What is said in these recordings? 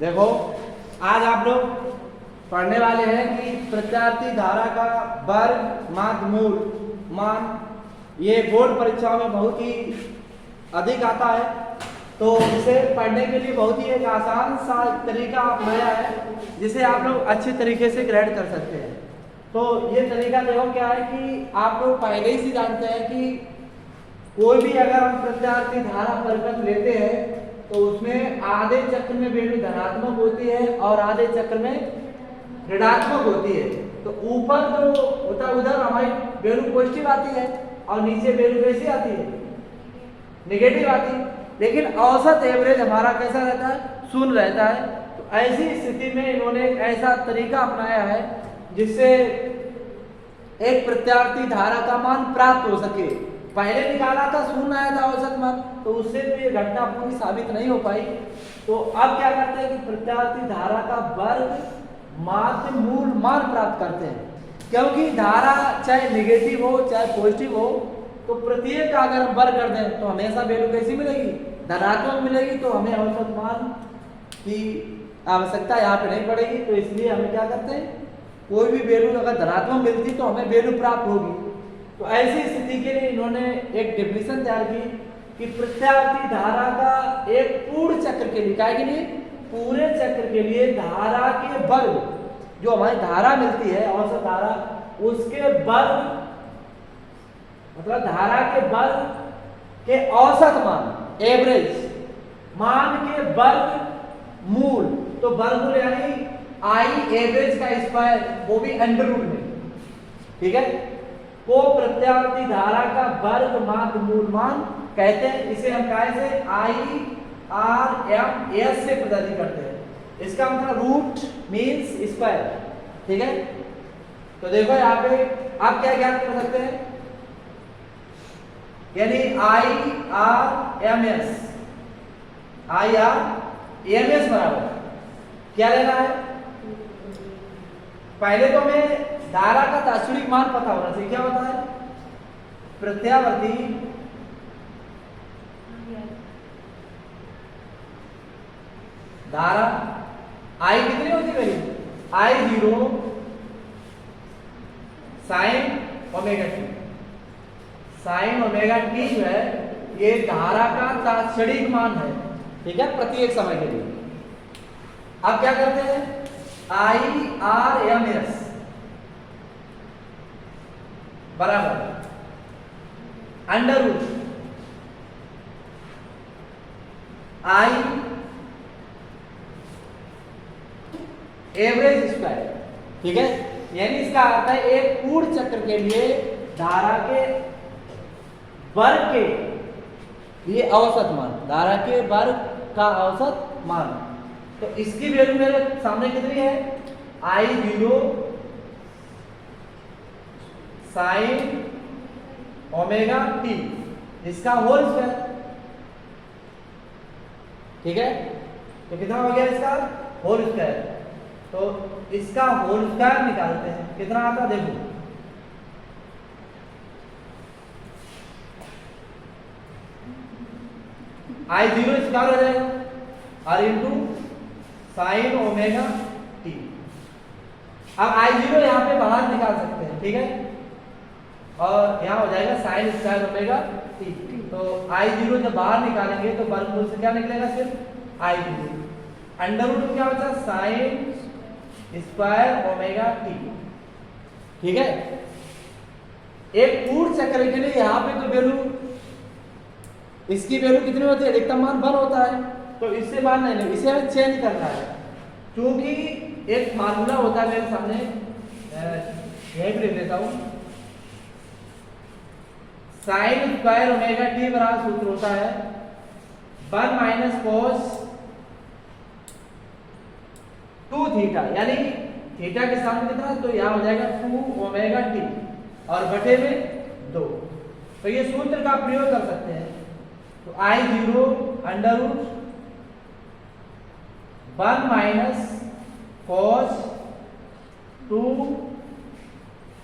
देखो आज आप लोग पढ़ने वाले हैं कि प्रत्यावर्ती धारा का वर्ग माध्य मूल मान, ये बोर्ड परीक्षाओं में बहुत ही अधिक आता है। तो इसे पढ़ने के लिए बहुत ही एक आसान सा तरीका अपनाया है जिसे आप लोग अच्छे तरीके से ग्रहण कर सकते हैं। तो ये तरीका देखो क्या है कि आप लोग पहले ही से जानते हैं कि कोई भी अगर हम प्रत्यावर्ती धारा परिपथ लेते हैं तो उसमें आधे चक्र में वैल्यू धनात्मक होती है और आधे चक्र में ऋणात्मक होती है। तो ऊपर जो होता है उधर हमारी वैल्यू पॉजिटिव आती है और नीचे वैल्यू कैसी आती है, नेगेटिव आती है। लेकिन औसत एवरेज हमारा कैसा रहता है, शून्य रहता है। तो ऐसी स्थिति में इन्होंने एक ऐसा तरीका अपनाया है जिससे एक प्रत्यावर्ती धारा का मान प्राप्त हो सके। पहले निकाला था शून्य आया था औसत मान, तो उससे तो ये घटना पूरी साबित नहीं हो पाई। तो अब क्या करते हैं कि प्रत्यावर्ती धारा का वर्ग माध्य मूल मान प्राप्त करते हैं। क्योंकि धारा चाहे नेगेटिव हो चाहे पॉजिटिव हो, तो प्रत्येक का अगर हम वर्ग कर दें तो हमेशा वैल्यू कैसी मिलेगी, धनात्मक मिलेगी। तो हमें औसत मान की आवश्यकता यहाँ पे नहीं पड़ेगी। तो इसलिए हमें क्या करते हैं, कोई भी वैल्यू अगर धनात्मक मिलती तो हमें वैल्यू प्राप्त होगी। तो ऐसी स्थिति के लिए इन्होंने एक डेफिनेशन तैयार की कि प्रत्यावर्ती धारा का एक पूर्ण चक्र के लिए, क्या के लिए, पूरे चक्र के लिए धारा के वर्ग, जो हमारी धारा मिलती है औसत धारा, उसके वर्ग मतलब धारा के वर्ग के औसत मान, एवरेज मान के वर्ग मूल। तो वर्गमूल यानी आई एवरेज का स्क्वायर, वो भी अंडर रूट में, ठीक है, को प्रत्यावर्ती धारा का वर्ग माध्य मूल मान कहते हैं। इसे हम कैसे IRMS से प्रदर्शित करते हैं। इसका मतलब रूट मींस स्क्वायर, ठीक है। तो देखो यहाँ पे आप क्या ज्ञात कर सकते हैं, यानी IRMS बराबर क्या लेना है, पहले तो हमें धारा का तात्क्षणिक मान पता होना चाहिए। क्या होता है, प्रत्यावर्ती धारा आई कितनी होती है, I0 sine omega T. Sine omega T जो है ये धारा का तात्क्षणिक मान है, ठीक है, प्रत्येक समय के लिए। अब क्या करते हैं, IRMS बराबर under root I average square, ठीक है। यानी इसका अर्थ है एक पूर्ण चक्र के लिए धारा के वर्ग के लिए औसत मान, धारा के वर्ग का औसत मान। तो इसकी वैल्यू मेरे सामने कितनी है, I0 साइन ओमेगा टी, इसका होल स्क्वायर, ठीक है। तो कितना हो गया इसका होल स्क्वायर। तो इसका होल स्क्वायर निकालते हैं, कितना आता देखो, I0 स्क्वायर हो जाएगा और इंटू साइन ओमेगा टी। अब I0 यहाँ पे बाहर निकाल सकते हैं, ठीक है, और यहाँ हो जाएगा साइन स्क्वायर ओमेगा टी। तो I0 जब बाहर निकालेंगे तो वर्गमूल से क्या निकलेगा, सिर्फ I0 अंडर रूट क्या बचा, साइन स्क्वायर ओमेगा टी, ठीक है। एक पूर्ण चक्र के लिए यहाँ पे तो वैल्यू, इसकी वैल्यू कितनी होती है, अधिकतम मान 1 होता है। तो इससे मान नहीं, इसे हमें चेंज करना है, क्योंकि एक फार्मूला होता है मेरे सामने, यही लिख लेता हूं, साइन स्क्वायर ओमेगा टी बराबर सूत्र होता है 1 माइनस कॉस 2 थीटा, यानी थीटा के सामने कितना, तो यहां हो जाएगा 2 ओमेगा टी और बटे में 2। तो ये सूत्र का प्रयोग कर सकते हैं। तो I0 under root 1 minus cos 2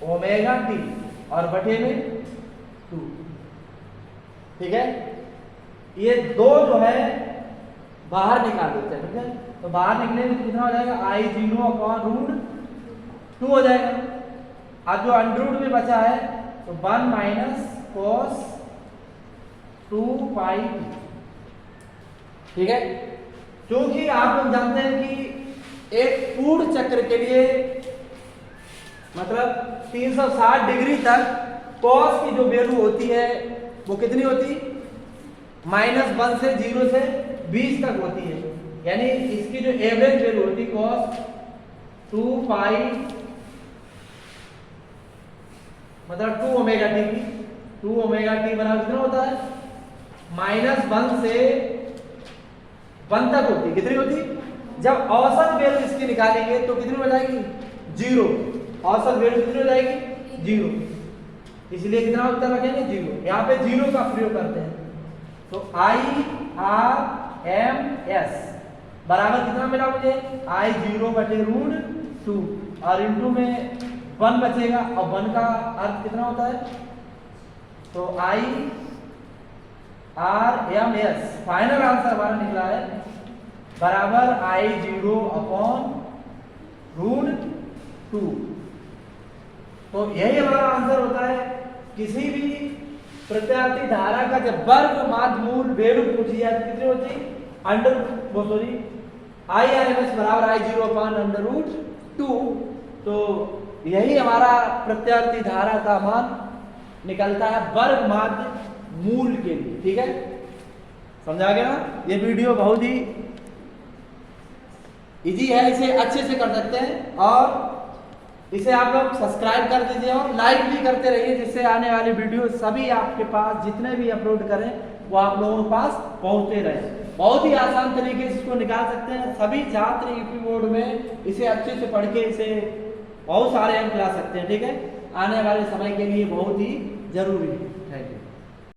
omega T और बटे में 2, ठीक है। ये 2 जो है बाहर निकाल देते हैं, ठीक है। तो बाहर निकलेंगे तो कितना हो जाएगा, I0/√2 हो जाएगा। अब जो अंडररूट में बचा है तो 1 - cos 2π, ठीक है। क्योंकि आप लोग जानते हैं कि एक पूर्ण चक्र के लिए मतलब 360 डिग्री तक cos की जो वैल्यू होती है वो कितनी होती, -1 से 0 से 20 तक होती है। यानी इसकी जो एवरेज वैल्यू होती है cos 2π मतलब 2ωt की, 2ωt बराबर कितना होता है, -1 से 1 तक होती है। कितनी होती, जब औसत वैल्यू इसकी निकालेंगे तो कितनी हो जाएगी, 0। औसत वैल्यू कितनी हो जाएगी, 0। इसलिए कितना उत्तर रखेंगे, 0। यहाँ पे 0 का प्रयोग करते हैं तो IRMS बराबर कितना मिला मुझे, I0/√2 और इंटू में 1 बचेगा और 1 का अर्थ कितना होता है, तो IRMS फाइनल आंसर हमारा निकला है बराबर I0/√2। तो यही हमारा आंसर होता है। किसी भी प्रत्यावर्ती धारा का जब वर्ग माध्य मूल वैल्यू पूछी जाए तो कितनी होती, IRMS बराबर I0/√2। तो यही हमारा प्रत्यावर्ती धारा का मान निकलता है वर्ग माध्य मूल के लिए, ठीक है। समझा गया ना। ये वीडियो बहुत ही इजी है, इसे अच्छे से कर सकते हैं और इसे आप लोग सब्सक्राइब कर दीजिए और लाइक भी करते रहिए, जिससे आने वाली वीडियो सभी आपके पास जितने भी अपलोड करें वो आप लोगों के पास पहुंचते रहे। बहुत ही आसान तरीके से इसको निकाल सकते हैं। सभी छात्र यूपी बोर्ड में इसे अच्छे से पढ़ के इसे बहुत सारे अंक ला सकते हैं, ठीक है। आने वाले समय के लिए बहुत ही जरूरी है। Thank you.